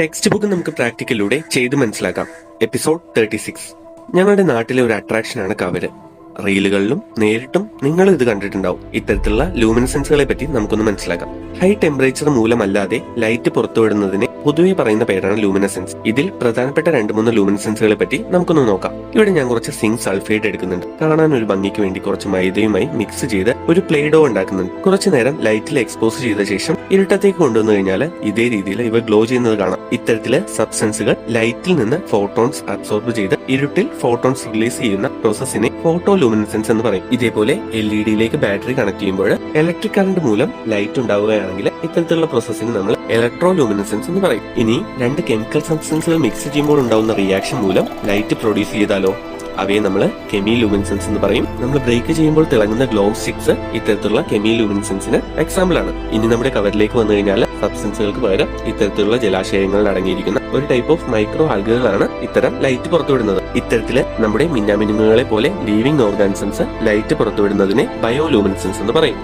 Text book നമുക്ക് പ്രാക്ടിക്കലിലൂടെ ചെയ്ത് മനസ്സിലാക്കാം. എപ്പിസോഡ് 36. ഞങ്ങളുടെ നാട്ടിലെ ഒരു അട്രാക്ഷനാണ് കവര്. റീലുകളിലും നേരിട്ടും നിങ്ങൾ ഇത് കണ്ടിട്ടുണ്ടാവും. ഇത്തരത്തിലുള്ള ലൂമിനസെൻസുകളെ പറ്റി നമുക്കൊന്ന് മനസ്സിലാക്കാം. ഹൈ ടെമ്പറേച്ചർ മൂലമല്ലാതെ ലൈറ്റ് പുറത്തുവിടുന്നതിനെ പൊതുവെ പറയുന്ന പേരാണ് ലൂമിനസെൻസ്. ഇതിൽ പ്രധാനപ്പെട്ട 2-3 ലൂമിനസെൻസുകളെ പറ്റി നമുക്കൊന്ന് നോക്കാം. ഇവിടെ ഞാൻ കുറച്ച് സിങ്ക് സൾഫൈഡ് എടുക്കുന്നുണ്ട്. കാണാൻ ഒരു ഭംഗിക്ക് വേണ്ടി കുറച്ച് മൈദയുമായി മിക്സ് ചെയ്ത് ഒരു പ്ലേ ഡോ ഉണ്ടാക്കുന്നുണ്ട്. കുറച്ചു നേരം ലൈറ്റിൽ എക്സ്പോസ് ചെയ്ത ശേഷം ഇരുട്ടത്തേക്ക് കൊണ്ടുവന്നു കഴിഞ്ഞാൽ ഇതേ രീതിയിൽ ഇവ ഗ്ലോ ചെയ്യുന്നത് കാണാം. ഇത്തരത്തില് സബ്സ്റ്റൻസുകൾ ലൈറ്റിൽ നിന്ന് ഫോട്ടോൺസ് അബ്സോർബ് ചെയ്ത് ഇരുട്ടിൽ ഫോട്ടോൺസ് റിലീസ് ചെയ്യുന്ന പ്രോസസ്സിനെ ഫോട്ടോ ലൂമിനസെൻസ് എന്ന് പറയും. ഇതേപോലെ LED-യിലേക്ക് ബാറ്ററി കണക്ട് ചെയ്യുമ്പോൾ ഇലക്ട്രിക് കറന്റ് മൂലം ലൈറ്റ് ഉണ്ടാവുകയാണെങ്കിൽ ഇത്തരത്തിലുള്ള പ്രോസസ്സിന് നമ്മൾ ഇലക്ട്രോ ലൂമിനസെൻസ് എന്ന് പറയും. ഇനി 2 കെമിക്കൽ സബ്സ്റ്റൻസുകൾ മിക്സ് ചെയ്യുമ്പോൾ ഉണ്ടാവുന്ന റിയാക്ഷൻ മൂലം ലൈറ്റ് പ്രൊഡ്യൂസ് ചെയ്താലോ അവയെ നമ്മൾ കെമി ലൂമിനസെൻസ് എന്ന് പറയും. നമ്മൾ ബ്രേക്ക് ചെയ്യുമ്പോൾ തിളങ്ങുന്ന ഗ്ലോ സ്റ്റിക്സ് ഇത്തരത്തിലുള്ള കെമി ലൂമിനസെൻസിന് എക്സാമ്പിൾ ആണ്. ഇനി നമ്മുടെ കവറിലേക്ക് വന്നു കഴിഞ്ഞാൽ സബ്സ്റ്റൻസുകൾക്ക് പകരം ഇത്തരത്തിലുള്ള ജലാശയങ്ങളിൽ അടങ്ങിയിരിക്കുന്ന ഒരു ടൈപ്പ് ഓഫ് മൈക്രോ ആൽഗകളാണ് ഇത്തരം ലൈറ്റ് പുറത്തുവിടുന്നത്. ഇത്തരത്തില് നമ്മുടെ മിന്നാമിനുങ്ങളെ പോലെ ലീവിംഗ് ഓർഗാനിസംസ് ലൈറ്റ് പുറത്തുവിടുന്നതിനെ ബയോ ലൂമിനസെൻസ് എന്ന് പറയും.